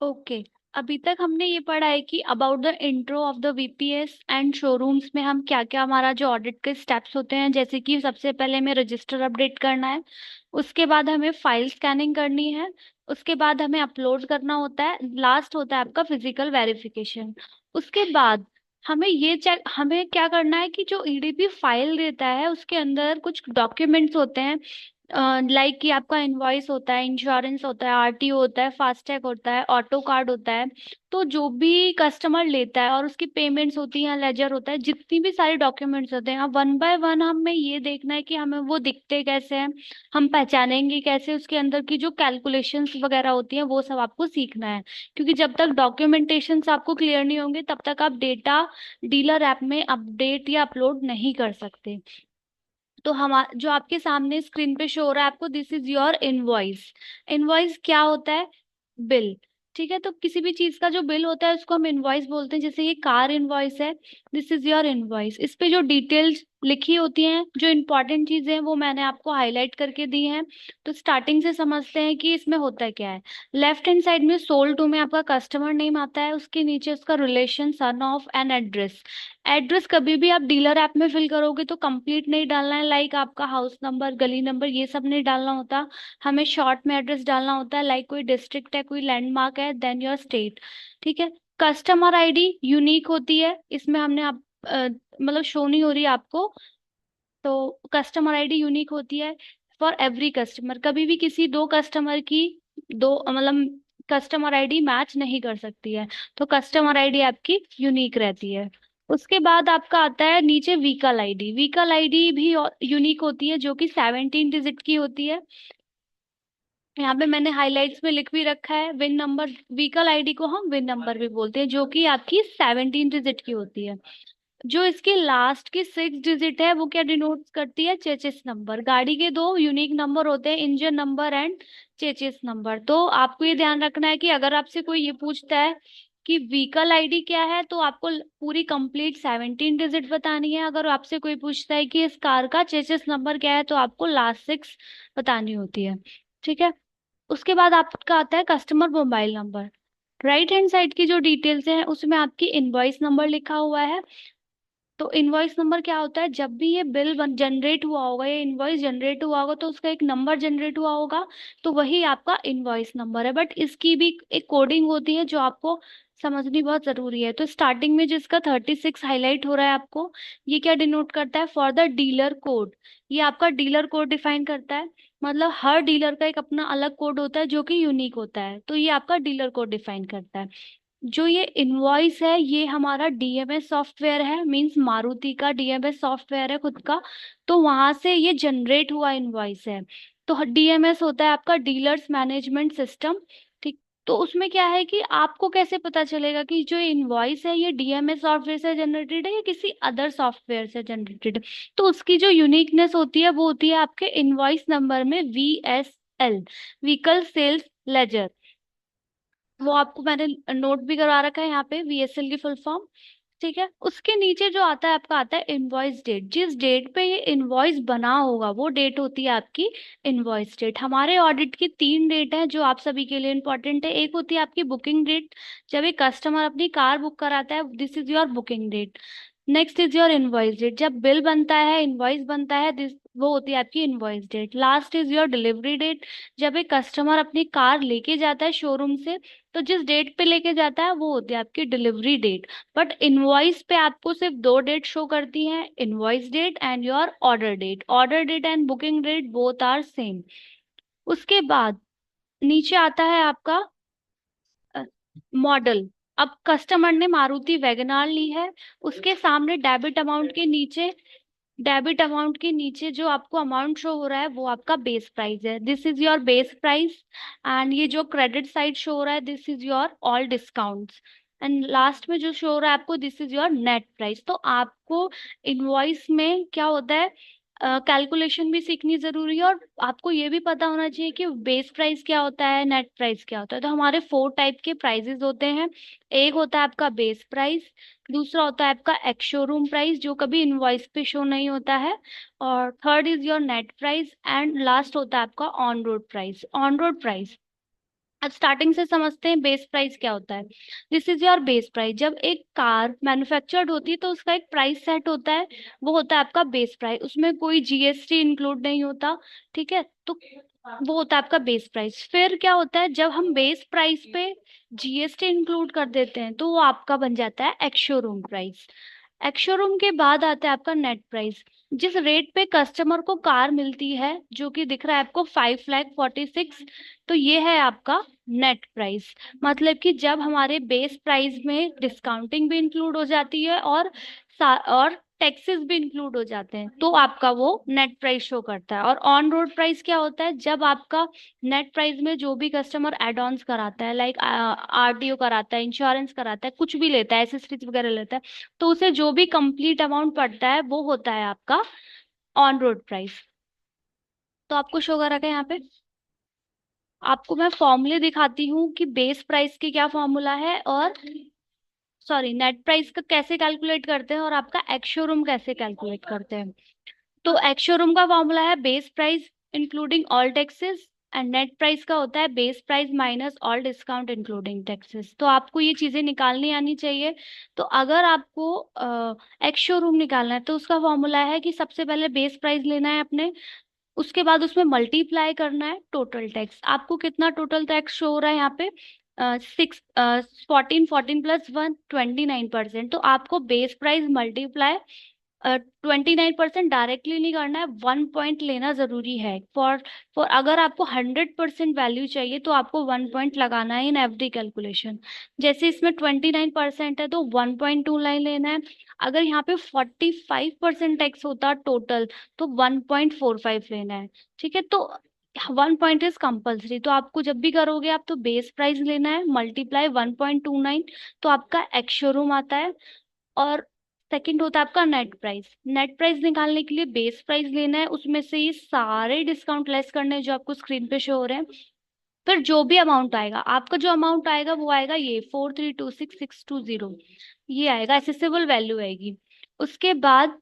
Okay. अभी तक हमने ये पढ़ा है कि about the intro of the VPS and showrooms में हम क्या क्या, हमारा जो ऑडिट के स्टेप्स होते हैं, जैसे कि सबसे पहले हमें रजिस्टर अपडेट करना है, उसके बाद हमें फाइल स्कैनिंग करनी है, उसके बाद हमें अपलोड करना होता है, लास्ट होता है आपका फिजिकल वेरिफिकेशन। उसके बाद हमें ये चेक, हमें क्या करना है कि जो ईडीपी फाइल देता है उसके अंदर कुछ डॉक्यूमेंट्स होते हैं, लाइक कि आपका इनवॉइस होता है, इंश्योरेंस होता है, आरटीओ होता है, फास्टैग होता है, ऑटो कार्ड होता है। तो जो भी कस्टमर लेता है और उसकी पेमेंट्स होती हैं, लेजर होता है, जितनी भी सारे डॉक्यूमेंट्स होते हैं, अब वन बाय वन हमें ये देखना है कि हमें वो दिखते कैसे हैं, हम पहचानेंगे कैसे, उसके अंदर की जो कैलकुलेशंस वगैरह होती हैं वो सब आपको सीखना है। क्योंकि जब तक डॉक्यूमेंटेशंस आपको क्लियर नहीं होंगे तब तक आप डेटा डीलर ऐप में अपडेट या अपलोड नहीं कर सकते। तो हम जो आपके सामने स्क्रीन पे शो हो रहा है आपको, this is your invoice. Invoice क्या होता है? बिल। ठीक है, तो किसी भी चीज का जो बिल होता है उसको हम इनवॉइस बोलते हैं। जैसे ये कार इनवॉइस है, दिस इज योर इनवॉइस। इस पे जो डिटेल्स लिखी होती हैं, जो इंपॉर्टेंट चीजें हैं, वो मैंने आपको हाईलाइट करके दी हैं। तो स्टार्टिंग से समझते हैं कि इसमें होता क्या है। लेफ्ट हैंड साइड में सोल टू में आपका कस्टमर नेम आता है, उसके नीचे उसका relation, son of and address. Address कभी भी आप डीलर ऐप में फिल करोगे तो कंप्लीट नहीं डालना है, लाइक आपका हाउस नंबर, गली नंबर, ये सब नहीं डालना होता। हमें शॉर्ट में एड्रेस डालना होता है, लाइक कोई डिस्ट्रिक्ट है, कोई लैंडमार्क है, देन योर स्टेट। ठीक है। कस्टमर आईडी यूनिक होती है, इसमें हमने आप मतलब शो नहीं हो रही आपको। तो कस्टमर आईडी यूनिक होती है फॉर एवरी कस्टमर। कभी भी किसी दो कस्टमर की दो मतलब कस्टमर आईडी मैच नहीं कर सकती है। तो कस्टमर आईडी आपकी यूनिक रहती है। उसके बाद आपका आता है नीचे व्हीकल आईडी। व्हीकल आईडी भी यूनिक होती है, जो कि 17 डिजिट की होती है। यहाँ पे मैंने हाइलाइट्स में लिख भी रखा है, विन नंबर। व्हीकल आईडी को हम विन नंबर भी बोलते हैं, जो कि आपकी 17 डिजिट की होती है। जो इसके लास्ट की 6 डिजिट है वो क्या डिनोट करती है? Chassis number. गाड़ी के दो यूनिक नंबर होते हैं, engine number and chassis number. तो आपको ये ध्यान रखना है कि अगर आपसे कोई ये पूछता है कि व्हीकल आईडी क्या है, तो आपको पूरी कंप्लीट 17 डिजिट बतानी है। अगर आपसे कोई पूछता है कि इस कार का चेचिस नंबर क्या है, तो आपको लास्ट 6 बतानी होती है। ठीक है। उसके बाद आपका आता है customer mobile number. Right hand side की जो डिटेल्स हैं उसमें आपकी इनवॉइस नंबर लिखा हुआ है। तो इनवॉइस नंबर क्या होता है? जब भी ये बिल जनरेट हुआ होगा, ये इनवॉइस जनरेट हुआ होगा, तो उसका एक नंबर जनरेट हुआ होगा, तो वही आपका इनवॉइस नंबर है। बट इसकी भी एक कोडिंग होती है जो आपको समझनी बहुत जरूरी है। तो स्टार्टिंग में जिसका 36 हाईलाइट हो रहा है आपको, ये क्या डिनोट करता है? For the dealer code. ये आपका डीलर कोड डिफाइन करता है। मतलब हर डीलर का एक अपना अलग कोड होता है जो कि यूनिक होता है, तो ये आपका डीलर कोड डिफाइन करता है। जो ये इनवॉइस है ये हमारा डीएमएस सॉफ्टवेयर है, मींस मारुति का डीएमएस सॉफ्टवेयर है खुद का। तो वहां से ये जनरेट हुआ इनवॉइस है। तो डीएमएस होता है आपका डीलर्स मैनेजमेंट सिस्टम। ठीक। तो उसमें क्या है कि आपको कैसे पता चलेगा कि जो इनवॉइस है ये डीएमएस सॉफ्टवेयर से जनरेटेड है या किसी अदर सॉफ्टवेयर से जनरेटेड है? तो उसकी जो यूनिकनेस होती है वो होती है आपके इनवॉइस नंबर में VSL, व्हीकल सेल्स लेजर। वो आपको मैंने नोट भी करवा रखा है यहाँ पे, VSL की फुल फॉर्म। ठीक है। उसके नीचे जो आता है आपका आता है इनवॉइस डेट। जिस डेट पे ये इनवॉइस बना होगा वो डेट होती है आपकी इनवॉइस डेट। हमारे ऑडिट की 3 डेट है जो आप सभी के लिए इंपॉर्टेंट है। एक होती है आपकी बुकिंग डेट, जब एक कस्टमर अपनी कार बुक कराता है, this is your booking date. Next is your invoice date, जब बिल बनता है, इनवॉइस बनता है, दिस वो होती है आपकी invoice date. Last is your delivery date, जब एक कस्टमर अपनी कार लेके जाता है शोरूम से, तो जिस डेट पे लेके जाता है वो होती है आपकी डिलीवरी डेट। बट इनवॉइस पे आपको सिर्फ 2 डेट शो करती हैं, invoice date and your order date. Order date and booking date both are same. उसके बाद नीचे आता है आपका मॉडल। अब कस्टमर ने मारुति वैगनार ली है, उसके सामने डेबिट अमाउंट के नीचे जो आपको अमाउंट शो हो रहा है वो आपका बेस प्राइस है, this is your base price. And ये जो क्रेडिट साइड शो हो रहा है, this is your all discounts. And last में जो शो हो रहा है आपको, this is your net price. तो आपको इनवॉइस में क्या होता है, कैलकुलेशन भी सीखनी जरूरी है, और आपको ये भी पता होना चाहिए कि बेस प्राइस क्या होता है, नेट प्राइस क्या होता है। तो हमारे 4 टाइप के प्राइजेस होते हैं। एक होता है आपका बेस प्राइस, दूसरा होता है आपका एक्स शोरूम प्राइस जो कभी इनवॉइस पे शो नहीं होता है, और third is your net price, and last होता है आपका on road price. On road price अब स्टार्टिंग से समझते हैं बेस प्राइस क्या होता है। This is your base price. जब एक कार मैन्युफैक्चर्ड होती है तो उसका एक प्राइस सेट होता है, वो होता है आपका बेस प्राइस, उसमें कोई जीएसटी इंक्लूड नहीं होता। ठीक है, तो वो होता है आपका बेस प्राइस। फिर क्या होता है, जब हम बेस प्राइस पे जीएसटी इंक्लूड कर देते हैं तो वो आपका बन जाता है ex showroom price. Ex showroom के बाद आता है आपका नेट प्राइस। जिस रेट पे कस्टमर को कार मिलती है, जो कि दिख रहा है आपको 5,46,000, तो ये है आपका नेट प्राइस। मतलब कि जब हमारे बेस प्राइस में डिस्काउंटिंग भी इंक्लूड हो जाती है और और टैक्सेस भी इंक्लूड हो जाते हैं, तो आपका वो नेट प्राइस शो करता है। और ऑन रोड प्राइस क्या होता है, जब आपका नेट प्राइस में जो भी कस्टमर एड ऑन्स कराता है, लाइक आरटीओ कराता है, इंश्योरेंस कराता है, कुछ भी लेता है, एसेसरीज वगैरह लेता है, तो उसे जो भी कंप्लीट अमाउंट पड़ता है वो होता है आपका ऑन रोड प्राइस। तो आपको शो करा है यहाँ पे। आपको मैं फॉर्मूले दिखाती हूँ कि बेस प्राइस की क्या फॉर्मूला है, और सॉरी नेट प्राइस का कैसे कैलकुलेट करते हैं, और आपका एक्स शोरूम कैसे कैलकुलेट करते हैं। तो एक्स शोरूम का फॉर्मूला है base price including all taxes, and net price का होता है base price minus all discount including taxes. तो आपको ये चीजें निकालनी आनी चाहिए। तो अगर आपको एक्स शोरूम निकालना है तो उसका फॉर्मूला है कि सबसे पहले बेस प्राइस लेना है अपने, उसके बाद उसमें मल्टीप्लाई करना है टोटल टैक्स। आपको कितना टोटल टैक्स शो हो रहा है यहाँ पे, 14 14 + 1 29%। तो आपको बेस प्राइस मल्टीप्लाई 29% डायरेक्टली नहीं करना है, 1 पॉइंट लेना जरूरी है। फॉर अगर आपको 100% वैल्यू चाहिए तो आपको 1 पॉइंट लगाना है इन एवरी कैलकुलेशन। जैसे इसमें 29% है तो 1.29 लेना है। अगर यहाँ पे 45% टैक्स होता टोटल तो 1.45 लेना है। ठीक है, तो 1 पॉइंट इज कंपल्सरी। तो आपको जब भी करोगे आप तो बेस प्राइस लेना है मल्टीप्लाई 1.29, तो आपका एक्स शोरूम आता है। और सेकंड होता है आपका नेट प्राइस। नेट प्राइस निकालने के लिए बेस प्राइस लेना है, उसमें से ये सारे डिस्काउंट लेस करने हैं जो आपको स्क्रीन पे शो हो रहे हैं। फिर जो भी अमाउंट आएगा, आपका जो अमाउंट आएगा वो आएगा ये 4,326,620, ये आएगा, एसेसेबल वैल्यू आएगी। उसके बाद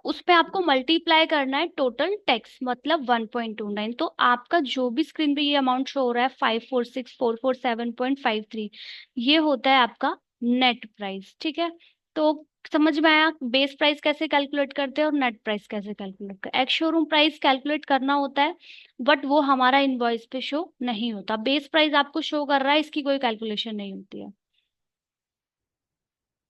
उस पे आपको मल्टीप्लाई करना है टोटल टैक्स, मतलब 1.29। तो आपका जो भी स्क्रीन पे ये अमाउंट शो हो रहा है 546,447.53, ये होता है आपका नेट प्राइस। ठीक है, तो समझ में आया बेस प्राइस कैसे कैलकुलेट करते हैं और नेट प्राइस कैसे कैलकुलेट करते हैं। एक्स शोरूम प्राइस कैलकुलेट करना होता है, बट वो हमारा इनवॉइस पे शो नहीं होता। बेस प्राइस आपको शो कर रहा है, इसकी कोई कैलकुलेशन नहीं होती है।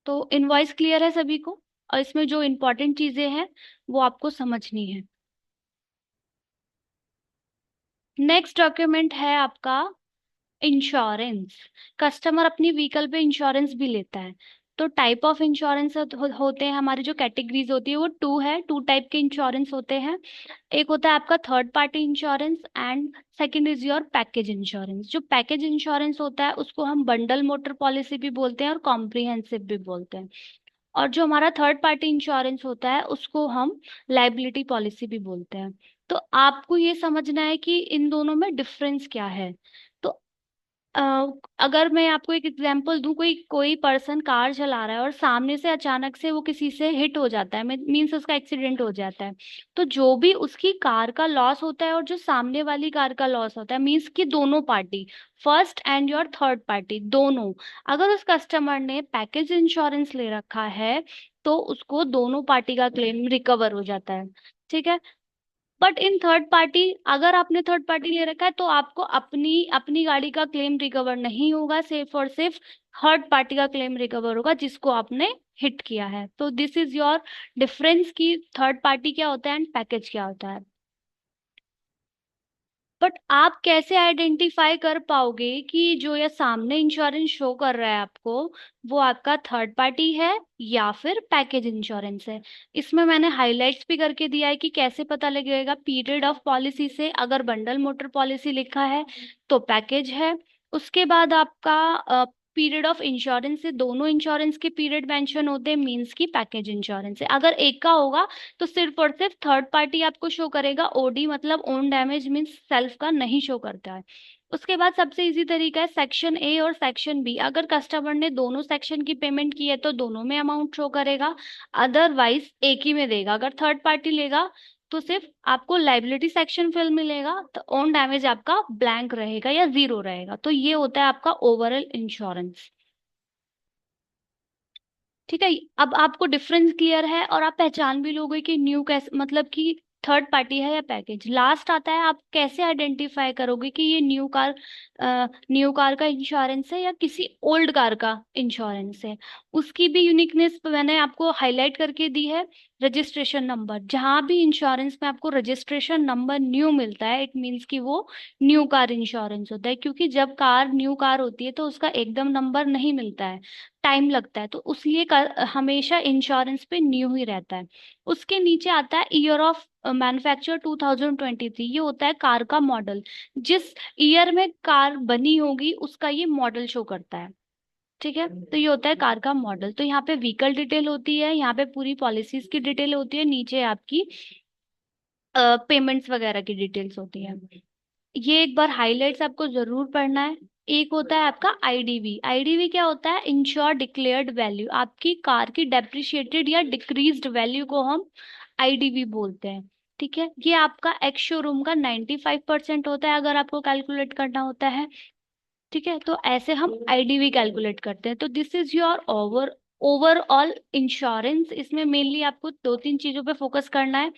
तो इनवॉइस क्लियर है सभी को, और इसमें जो इंपॉर्टेंट चीजें हैं वो आपको समझनी है। नेक्स्ट डॉक्यूमेंट है आपका इंश्योरेंस। कस्टमर अपनी व्हीकल पे इंश्योरेंस भी लेता है। तो टाइप ऑफ इंश्योरेंस होते हैं, हमारी जो कैटेगरीज होती है वो टू है, टू टाइप के इंश्योरेंस होते हैं। एक होता है आपका third party insurance, and second is your package insurance. जो पैकेज इंश्योरेंस होता है उसको हम बंडल मोटर पॉलिसी भी बोलते हैं और कॉम्प्रिहेंसिव भी बोलते हैं। और जो हमारा थर्ड पार्टी इंश्योरेंस होता है उसको हम लाइबिलिटी पॉलिसी भी बोलते हैं। तो आपको ये समझना है कि इन दोनों में डिफरेंस क्या है। तो अ, अगर मैं आपको एक एग्जांपल दूं, कोई कोई पर्सन कार चला रहा है और सामने से अचानक से वो किसी से हिट हो जाता है, मीन्स उसका एक्सीडेंट हो जाता है, तो जो भी उसकी कार का लॉस होता है और जो सामने वाली कार का लॉस होता है, मीन्स कि दोनों party, first and your third party दोनों, अगर उस कस्टमर ने पैकेज इंश्योरेंस ले रखा है तो उसको दोनों पार्टी का क्लेम रिकवर हो जाता है। ठीक है, बट इन थर्ड पार्टी, अगर आपने थर्ड पार्टी ले रखा है तो आपको अपनी अपनी गाड़ी का क्लेम रिकवर नहीं होगा, सिर्फ और सिर्फ थर्ड पार्टी का क्लेम रिकवर होगा जिसको आपने हिट किया है। तो दिस इज योर डिफरेंस कि थर्ड पार्टी क्या होता है एंड पैकेज क्या होता है। बट आप कैसे आइडेंटिफाई कर पाओगे कि जो ये सामने इंश्योरेंस शो कर रहा है आपको वो आपका थर्ड पार्टी है या फिर पैकेज इंश्योरेंस है। इसमें मैंने हाइलाइट्स भी करके दिया है कि कैसे पता लगेगा। पीरियड ऑफ पॉलिसी से, अगर बंडल मोटर पॉलिसी लिखा है तो पैकेज है। उसके बाद आपका पीरियड ऑफ इंश्योरेंस से दोनों इंश्योरेंस के पीरियड मेंशन होते हैं, मींस की पैकेज इंश्योरेंस है। अगर एक का होगा तो सिर्फ और सिर्फ थर्ड पार्टी आपको शो करेगा, ओडी मतलब ओन डैमेज मीन्स सेल्फ का नहीं शो करता है। उसके बाद सबसे इजी तरीका है सेक्शन ए और सेक्शन बी। अगर कस्टमर ने दोनों सेक्शन की पेमेंट की है तो दोनों में अमाउंट शो करेगा, अदरवाइज एक ही में देगा। अगर थर्ड पार्टी लेगा तो सिर्फ आपको लाइबिलिटी सेक्शन फिल मिलेगा, तो ओन डैमेज आपका ब्लैंक रहेगा या जीरो रहेगा। तो ये होता है आपका ओवरऑल इंश्योरेंस। ठीक है, अब आपको डिफरेंस क्लियर है और आप पहचान भी लोगे कि न्यू कैसे, मतलब कि थर्ड पार्टी है या पैकेज। लास्ट आता है आप कैसे आइडेंटिफाई करोगे कि ये न्यू कार का इंश्योरेंस है या किसी ओल्ड कार का इंश्योरेंस है। उसकी भी यूनिकनेस मैंने आपको हाईलाइट करके दी है। रजिस्ट्रेशन नंबर, जहां भी इंश्योरेंस में आपको रजिस्ट्रेशन नंबर न्यू मिलता है, इट मीन्स कि वो न्यू कार इंश्योरेंस होता है, क्योंकि जब कार न्यू कार होती है तो उसका एकदम नंबर नहीं मिलता है, टाइम लगता है, तो उसलिए हमेशा इंश्योरेंस पे न्यू ही रहता है। उसके नीचे आता है ईयर ऑफ मैन्युफैक्चर 2023, ये होता है कार का मॉडल। जिस ईयर में कार बनी होगी उसका ये मॉडल शो करता है। ठीक है, तो ये होता है कार का मॉडल। तो यहाँ पे व्हीकल डिटेल होती है, यहाँ पे पूरी पॉलिसीज की डिटेल होती है, नीचे आपकी पेमेंट्स वगैरह की डिटेल्स होती है। ये एक बार हाइलाइट्स आपको जरूर पढ़ना है। एक होता है आपका आईडीवी। आईडीवी क्या होता है? Ensure declared value. आपकी कार की डेप्रिशिएटेड या डिक्रीज्ड वैल्यू को हम आईडीवी बोलते हैं। ठीक है, ये आपका एक्स शोरूम का 95% होता है अगर आपको कैलकुलेट करना होता है। ठीक है, तो ऐसे हम आईडीवी कैलकुलेट करते हैं। तो this is your overall insurance. इसमें मेनली आपको दो तीन चीजों पे फोकस करना है।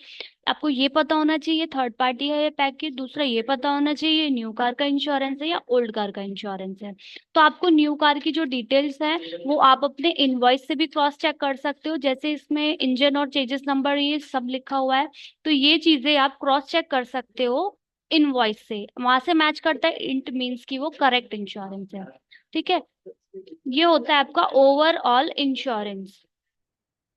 आपको ये पता होना चाहिए थर्ड पार्टी है या पैकेज, दूसरा ये पता होना चाहिए न्यू कार का इंश्योरेंस है या ओल्ड कार का इंश्योरेंस है। तो आपको न्यू कार की जो डिटेल्स है वो आप अपने इनवॉइस से भी क्रॉस चेक कर सकते हो, जैसे इसमें इंजन और चेजिस नंबर ये सब लिखा हुआ है। तो ये चीजें आप क्रॉस चेक कर सकते हो इनवॉइस से, वहां से मैच करता है, इंट मीन्स की वो करेक्ट इंश्योरेंस है। ठीक है, ये होता है आपका ओवरऑल इंश्योरेंस।